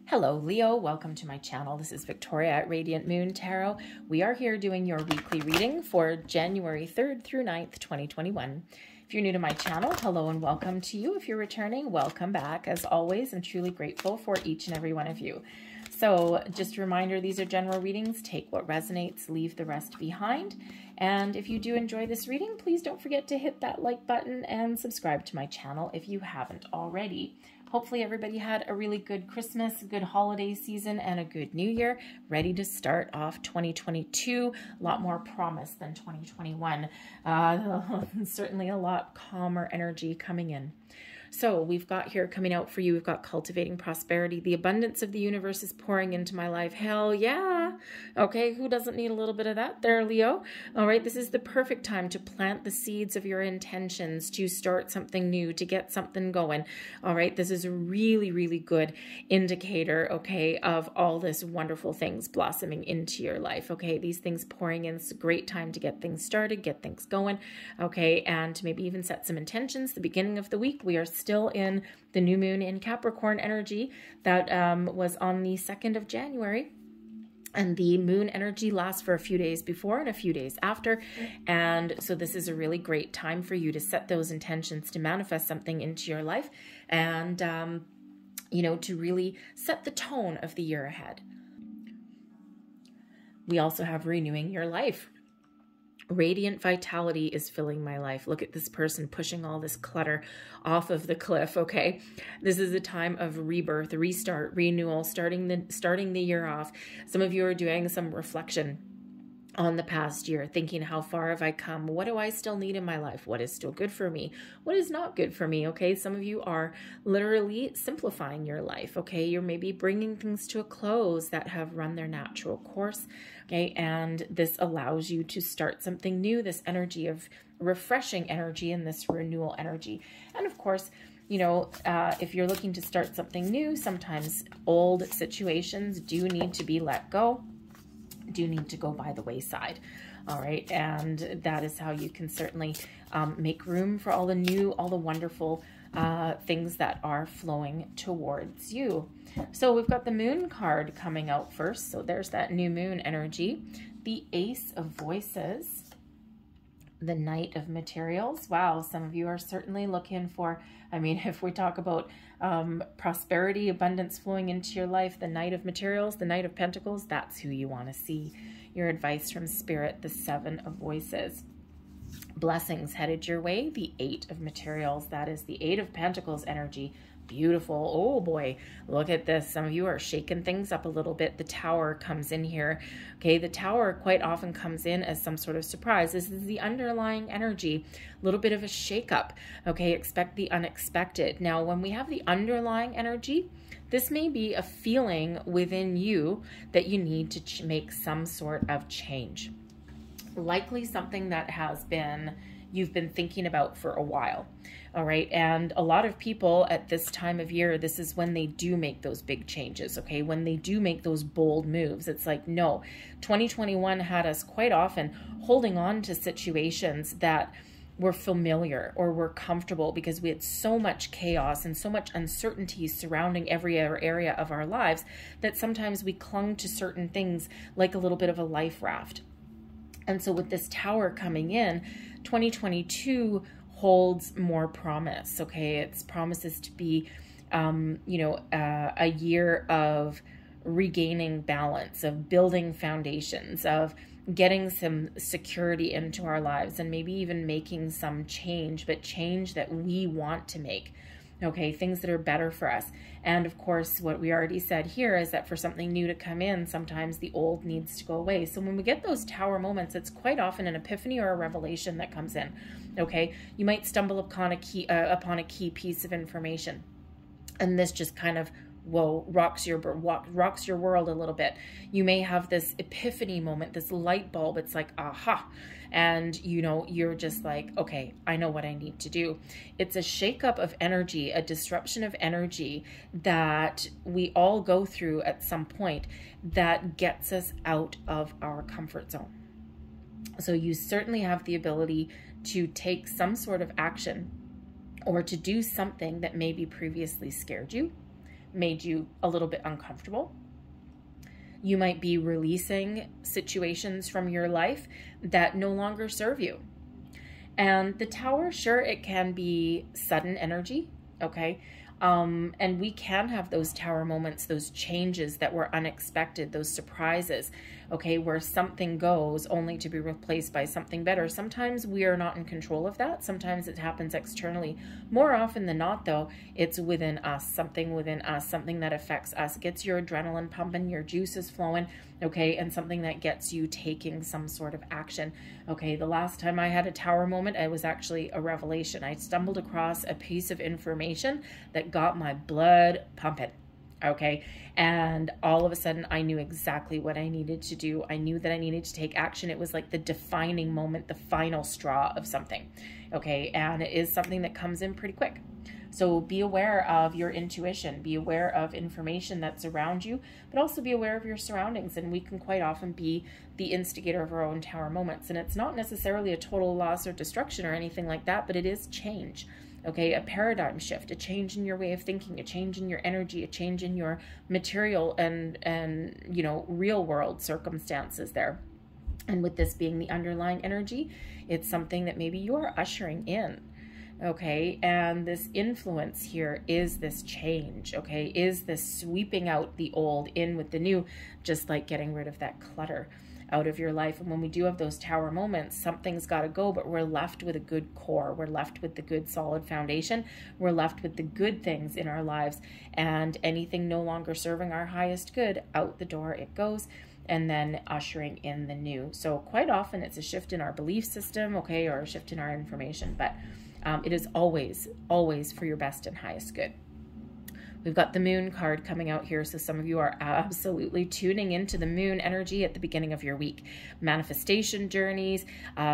Hello Leo, welcome to my channel. This is Victoria at Radiant Moon Tarot. We are here doing your weekly reading for January 3rd through 9th, 2021. If you're new to my channel, hello and welcome to you. If you're returning, welcome back. As always, I'm truly grateful for each and every one of you. So just a reminder, these are general readings. Take what resonates, leave the rest behind. And if you do enjoy this reading, please don't forget to hit that like button and subscribe to my channel if you haven't already. Hopefully everybody had a really good Christmas, a good holiday season, and a good new year. Ready to start off 2022. A lot more promise than 2021. Certainly a lot calmer energy coming in. So we've got here coming out for you, we've got cultivating prosperity. The abundance of the universe is pouring into my life. Hell yeah. Okay, who doesn't need a little bit of that there, Leo? All right, this is the perfect time to plant the seeds of your intentions, to start something new, to get something going. All right, this is a really, really good indicator, okay, of all this wonderful things blossoming into your life. Okay, these things pouring in. It's a great time to get things started, get things going. Okay, and maybe even set some intentions. The beginning of the week, we are still in the new moon in Capricorn energy that was on the 2nd of January. And the moon energy lasts for a few days before and a few days after. And so this is a really great time for you to set those intentions, to manifest something into your life and, you know, to really set the tone of the year ahead. We also have renewing your life. Radiant vitality is filling my life. Look at this person pushing all this clutter off of the cliff, okay? This is a time of rebirth, restart, renewal, starting the year off. Some of you are doing some reflection on the past year, thinking, how far have I come? What do I still need in my life? What is still good for me? What is not good for me? Okay, some of you are literally simplifying your life. Okay, you're maybe bringing things to a close that have run their natural course. Okay, and this allows you to start something new, this energy of refreshing energy and this renewal energy. And of course, you know, if you're looking to start something new, sometimes old situations do need to be let go, do need to go by the wayside. All right, and that is how you can certainly make room for all the new, all the wonderful things that are flowing towards you. So we've got the moon card coming out first. So there's that new moon energy, the Ace of Voices, the Knight of Materials. Wow, some of you are certainly looking for, I mean, if we talk about prosperity, abundance flowing into your life, the Knight of Materials, the Knight of Pentacles, that's who you want to see. Your advice from Spirit, the Seven of Voices. Blessings headed your way, the Eight of Materials. That is the Eight of Pentacles energy. Beautiful. Oh boy, look at this. Some of you are shaking things up a little bit. The Tower comes in here. Okay, the Tower quite often comes in as some sort of surprise. This is the underlying energy, a little bit of a shakeup. Okay, expect the unexpected. Now, when we have the underlying energy, this may be a feeling within you that you need to make some sort of change. Likely something that has been, you've been thinking about for a while. All right. And a lot of people at this time of year, this is when they do make those big changes. Okay. When they do make those bold moves, it's like, no, 2021 had us quite often holding on to situations that were familiar or were comfortable because we had so much chaos and so much uncertainty surrounding every other area of our lives that sometimes we clung to certain things like a little bit of a life raft. And so with this Tower coming in, 2022 holds more promise, okay? It's promises to be, you know, a year of regaining balance, of building foundations, of getting some security into our lives, and maybe even making some change, but change that we want to make. Okay, things that are better for us. And of course, what we already said here is that for something new to come in, sometimes the old needs to go away. So when we get those Tower moments, it's quite often an epiphany or a revelation that comes in. Okay, you might stumble upon a key piece of information, and this just kind of, whoa, rocks your world a little bit. You may have this epiphany moment, this light bulb. It's like, aha. And, you know, you're just like, okay, I know what I need to do. It's a shakeup of energy, a disruption of energy that we all go through at some point that gets us out of our comfort zone. So you certainly have the ability to take some sort of action or to do something that maybe previously scared you, made you a little bit uncomfortable. You might be releasing situations from your life that no longer serve you. And the Tower, sure, it can be sudden energy, okay? And we can have those Tower moments, those changes that were unexpected, those surprises, okay, where something goes only to be replaced by something better. Sometimes we are not in control of that. Sometimes it happens externally. More often than not, though, it's within us, something that affects us, gets your adrenaline pumping, your juices flowing, okay, and something that gets you taking some sort of action. Okay, the last time I had a Tower moment, it was actually a revelation. I stumbled across a piece of information that got my blood pumping. Okay, and all of a sudden I knew exactly what I needed to do. I knew that I needed to take action. It was like the defining moment, the final straw of something. Okay, and it is something that comes in pretty quick. So be aware of your intuition, be aware of information that's around you, but also be aware of your surroundings. And we can quite often be the instigator of our own Tower moments. And it's not necessarily a total loss or destruction or anything like that, but it is change. Okay, a paradigm shift, a change in your way of thinking, a change in your energy, a change in your material and you know, real world circumstances there. And with this being the underlying energy, it's something that maybe you're ushering in. Okay, and this influence here is this change, okay, is this sweeping out the old in with the new, just like getting rid of that clutter out of your life. And when we do have those Tower moments, something's got to go, but we're left with a good core. We're left with the good solid foundation. We're left with the good things in our lives, and anything no longer serving our highest good, out the door it goes, and then ushering in the new. So quite often it's a shift in our belief system, okay, or a shift in our information, but it is always, always for your best and highest good. We've got the Moon card coming out here, so some of you are absolutely tuning into the Moon energy at the beginning of your week. Manifestation journeys.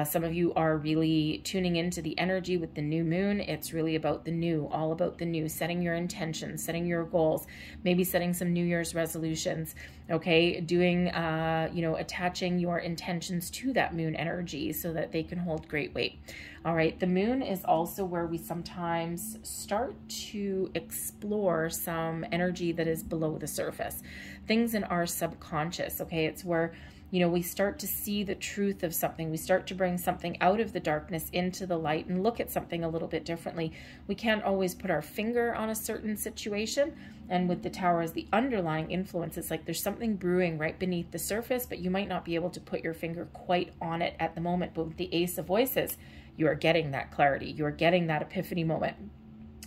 Some of you are really tuning into the energy with the new moon. It's really about the new, all about the new, setting your intentions, setting your goals, maybe setting some New Year's resolutions, okay? Doing, you know, attaching your intentions to that Moon energy so that they can hold great weight. All right, the Moon is also where we sometimes start to explore some energy that is below the surface, things in our subconscious, okay? It's where, you know, we start to see the truth of something. We start to bring something out of the darkness into the light and look at something a little bit differently. We can't always put our finger on a certain situation. And with the Tower as the underlying influence, it's like there's something brewing right beneath the surface, but you might not be able to put your finger quite on it at the moment. But with the Ace of Voices, you are getting that clarity. You are getting that epiphany moment.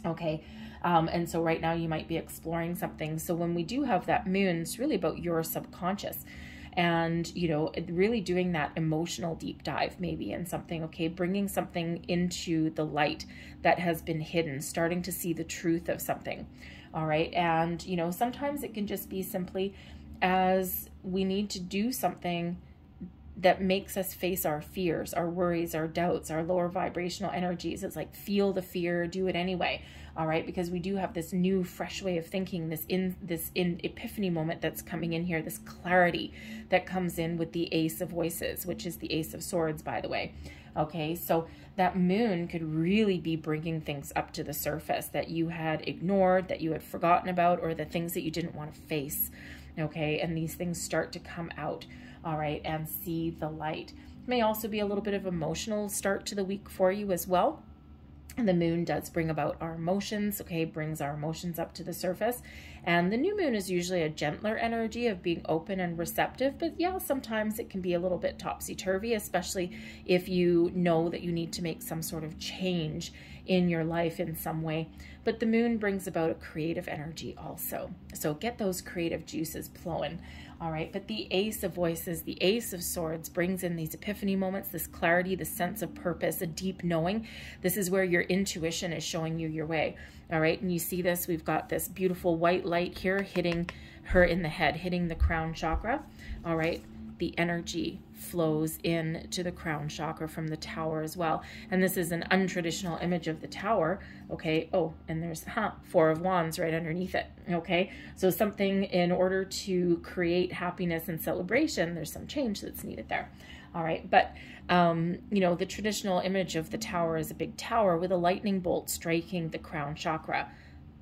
Okay. And so right now you might be exploring something. So when we do have that moon, it's really about your subconscious and, you know, really doing that emotional deep dive maybe in something, okay, bringing something into the light that has been hidden, starting to see the truth of something. All right. And, you know, sometimes it can just be simply as we need to do something that makes us face our fears, our worries, our doubts, our lower vibrational energies. It's like, feel the fear, do it anyway. All right, because we do have this new, fresh way of thinking, this epiphany moment that's coming in here, this clarity that comes in with the Ace of Voices, which is the Ace of Swords, by the way. Okay, so that moon could really be bringing things up to the surface that you had ignored, that you had forgotten about, or the things that you didn't want to face. Okay, and these things start to come out. All right, and see the light. It may also be a little bit of emotional start to the week for you as well. And the moon does bring about our emotions, okay, brings our emotions up to the surface. And the new moon is usually a gentler energy of being open and receptive, but yeah, sometimes it can be a little bit topsy-turvy, especially if you know that you need to make some sort of change in your life in some way. But the moon brings about a creative energy also. So get those creative juices flowing. All right, but the Ace of Voices, the Ace of Swords brings in these epiphany moments, this clarity, the sense of purpose, a deep knowing. This is where your intuition is showing you your way. All right, and you see this, we've got this beautiful white light here hitting her in the head, hitting the crown chakra. All right, the energy flows in to the crown chakra from the Tower as well. And this is an untraditional image of the Tower, okay? Oh, and there's Four of Wands right underneath it, okay? So something in order to create happiness and celebration, there's some change that's needed there. All right, but you know, the traditional image of the Tower is a big tower with a lightning bolt striking the crown chakra.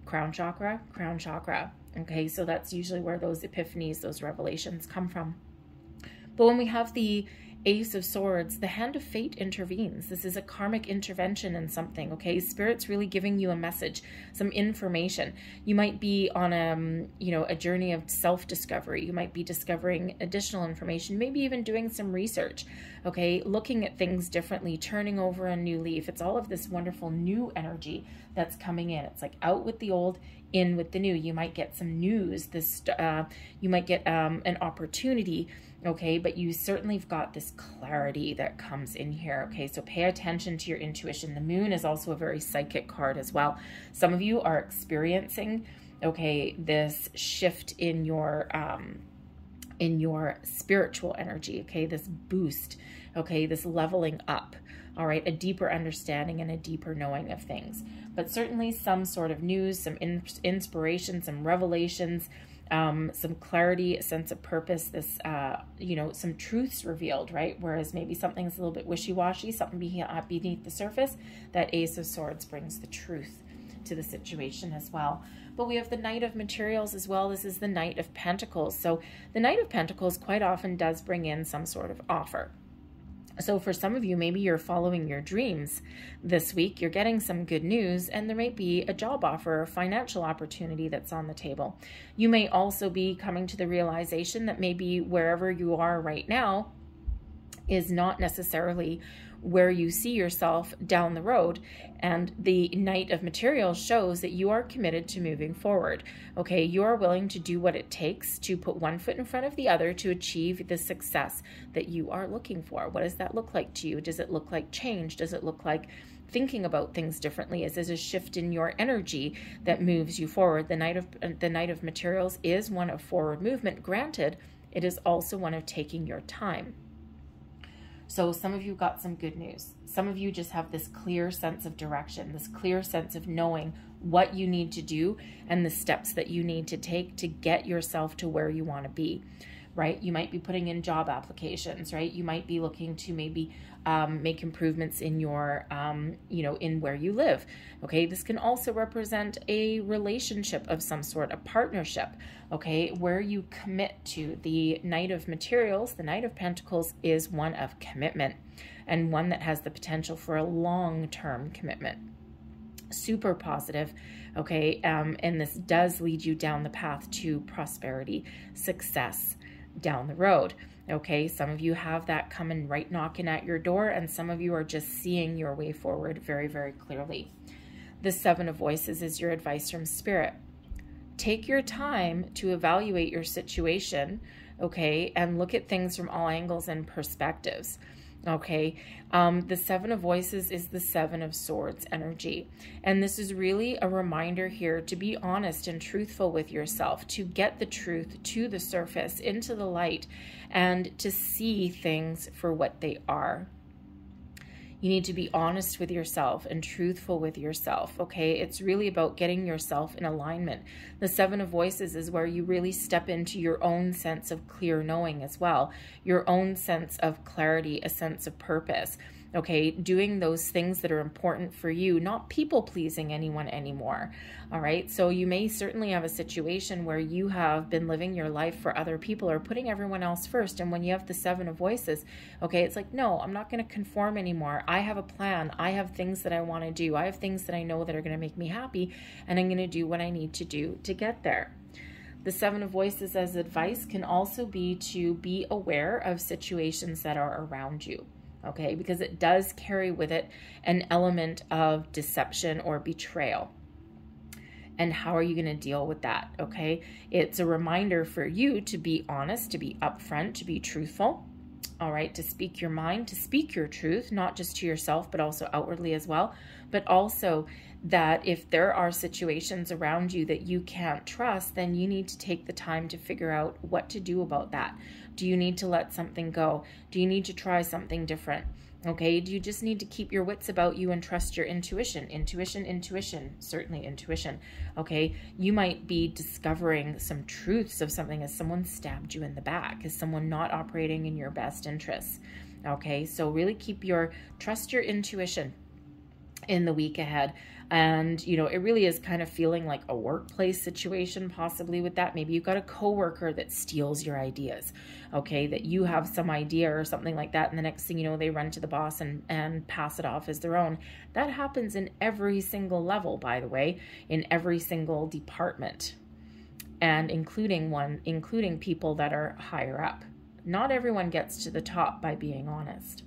crown chakra, crown chakra. Okay, so that's usually where those epiphanies, those revelations come from. But when we have the Ace of Swords, the hand of fate intervenes. This is a karmic intervention in something, okay? Spirit's really giving you a message, some information. You might be on a journey of self-discovery. You might be discovering additional information, maybe even doing some research, okay? Looking at things differently, turning over a new leaf. It's all of this wonderful new energy that's coming in. It's like out with the old, in with the new. You might get some news. You might get an opportunity, okay, but you certainly have got this clarity that comes in here, okay? So pay attention to your intuition. The moon is also a very psychic card as well. Some of you are experiencing, okay, this shift in your spiritual energy, okay, this boost, okay, this leveling up, all right, a deeper understanding and a deeper knowing of things. But certainly some sort of news, some inspiration, some revelations, some clarity, a sense of purpose, this, some truths revealed, right? Whereas maybe something's a little bit wishy-washy, something beneath the surface, that Ace of Swords brings the truth to the situation as well. But we have the Knight of Materials as well. This is the Knight of Pentacles. So the Knight of Pentacles quite often does bring in some sort of offer. So for some of you, maybe you're following your dreams this week, you're getting some good news, and there might be a job offer or financial opportunity that's on the table. You may also be coming to the realization that maybe wherever you are right now is not necessarily where you see yourself down the road, and the Knight of Materials shows that you are committed to moving forward. Okay, you are willing to do what it takes to put one foot in front of the other to achieve the success that you are looking for. What does that look like to you? Does it look like change? Does it look like thinking about things differently? Is there a shift in your energy that moves you forward? The Knight of Materials is one of forward movement. Granted, it is also one of taking your time. So some of you got some good news. Some of you just have this clear sense of direction, this clear sense of knowing what you need to do and the steps that you need to take to get yourself to where you want to be, right? You might be putting in job applications, right? You might be looking to maybe make improvements in your, in where you live. Okay, this can also represent a relationship of some sort, a partnership, okay, where you commit to. The Knight of Materials, the Knight of Pentacles, is one of commitment and one that has the potential for a long-term commitment. Super positive, okay, and this does lead you down the path to prosperity, success down the road. Okay, some of you have that coming right knocking at your door, and some of you are just seeing your way forward very, very clearly. The Seven of Voices is your advice from Spirit. Take your time to evaluate your situation, okay, and look at things from all angles and perspectives. Okay, the Seven of Voices is the Seven of Swords energy. And this is really a reminder here to be honest and truthful with yourself, to get the truth to the surface, into the light, and to see things for what they are. You need to be honest with yourself and truthful with yourself, okay? It's really about getting yourself in alignment. The Seven of Voices is where you really step into your own sense of clear knowing as well, your own sense of clarity, a sense of purpose, okay? Doing those things that are important for you, not people-pleasing anyone anymore, all right? So you may certainly have a situation where you have been living your life for other people or putting everyone else first, and when you have the Seven of Voices, okay, it's like, no, I'm not going to conform anymore. I have a plan. I have things that I want to do. I have things that I know that are going to make me happy, and I'm going to do what I need to do to get there. The Seven of Voices as advice can also be to be aware of situations that are around you. Okay, because it does carry with it an element of deception or betrayal. And how are you going to deal with that? Okay, it's a reminder for you to be honest, to be upfront, to be truthful. All right, to speak your mind, to speak your truth, not just to yourself, but also outwardly as well. But also that if there are situations around you that you can't trust, then you need to take the time to figure out what to do about that. Do you need to let something go? Do you need to try something different? Okay, do you just need to keep your wits about you and trust your intuition? Intuition, certainly intuition. Okay, you might be discovering some truths of something as someone stabbed you in the back, as someone not operating in your best interests. Okay, so really trust your intuition in the week ahead. And, you know, it really is kind of feeling like a workplace situation possibly with that. Maybe you've got a coworker that steals your ideas, okay, that you have some idea or something like that. And the next thing you know, they run to the boss and pass it off as their own. That happens in every single level, by the way, in every single department, and including people that are higher up. Not everyone gets to the top by being honest.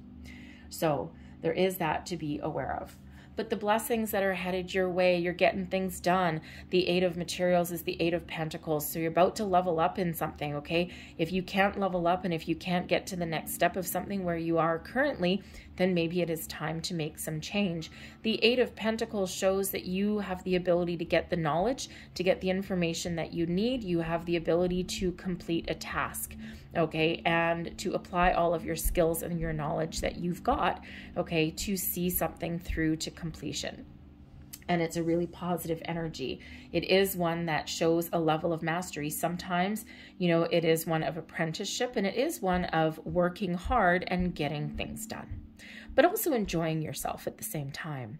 So there is that to be aware of. But the blessings that are headed your way, you're getting things done. The Eight of Materials is the Eight of Pentacles. So you're about to level up in something, okay? If you can't level up and if you can't get to the next step of something where you are currently, then maybe it is time to make some change. The Eight of Pentacles shows that you have the ability to get the knowledge, to get the information that you need. You have the ability to complete a task, okay, and to apply all of your skills and your knowledge that you've got, okay, to see something through to completion. And it's a really positive energy. It is one that shows a level of mastery. Sometimes, you know, it is one of apprenticeship, and it is one of working hard and getting things done, but also enjoying yourself at the same time.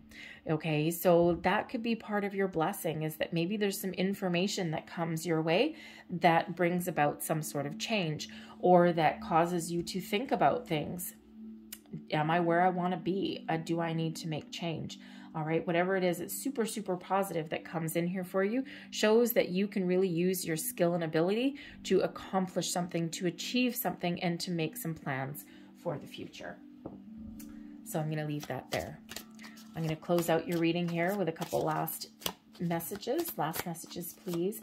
Okay, so that could be part of your blessing, is that maybe there's some information that comes your way that brings about some sort of change, or that causes you to think about things. Am I where I want to be? Do I need to make change? All right, whatever it is, it's super, super positive that comes in here for you, shows that you can really use your skill and ability to accomplish something, to achieve something, and to make some plans for the future. So I'm going to leave that there. I'm going to close out your reading here with a couple last messages. Last messages, please.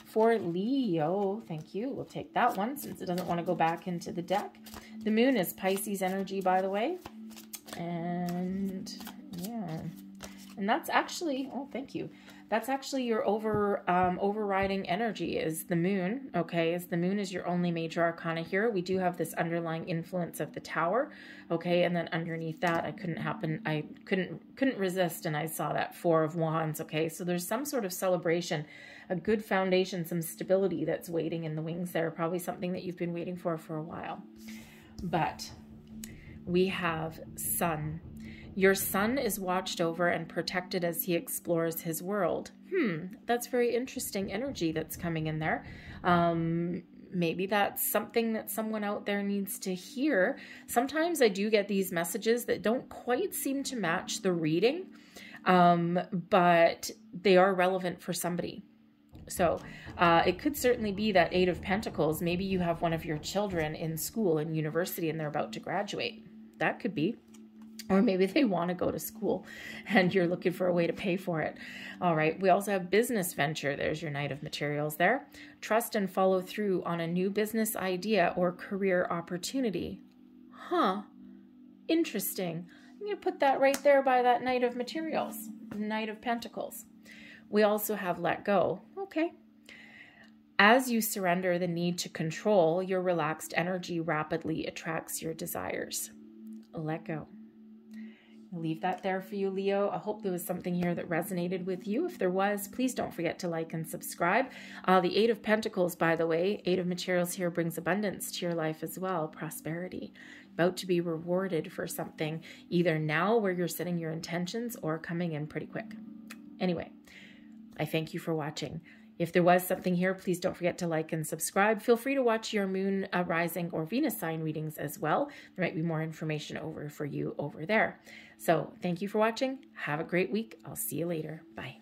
For Leo, thank you. We'll take that one since it doesn't want to go back into the deck. The moon is Pisces energy, by the way. And yeah, and that's actually, oh, thank you. That's actually your overriding energy is the moon, okay? As the moon is your only major arcana here. We do have this underlying influence of the Tower, okay? And then underneath that, I couldn't resist, and I saw that Four of Wands, okay? So there's some sort of celebration, a good foundation, some stability that's waiting in the wings there, probably something that you've been waiting for a while. But we have Sun. Your son is watched over and protected as he explores his world. That's very interesting energy that's coming in there. Maybe that's something that someone out there needs to hear. Sometimes I do get these messages that don't quite seem to match the reading, but they are relevant for somebody. So it could certainly be that Eight of Pentacles. Maybe you have one of your children in school, in university, and they're about to graduate. That could be. Or maybe they want to go to school and you're looking for a way to pay for it. All right. We also have business venture. There's your Knight of Materials there. Trust and follow through on a new business idea or career opportunity. Interesting. I'm going to put that right there by that Knight of Materials, Knight of Pentacles. We also have let go. Okay. As you surrender the need to control, your relaxed energy rapidly attracts your desires. Let go. I'll leave that there for you, Leo. I hope there was something here that resonated with you. If there was, please don't forget to like and subscribe. The Eight of Pentacles, by the way, Eight of Materials here brings abundance to your life as well, prosperity. About to be rewarded for something, either now where you're setting your intentions or coming in pretty quick. Anyway, I thank you for watching. If there was something here, please don't forget to like and subscribe. Feel free to watch your moon, rising, or Venus sign readings as well. There might be more information for you over there. So thank you for watching. Have a great week. I'll see you later. Bye.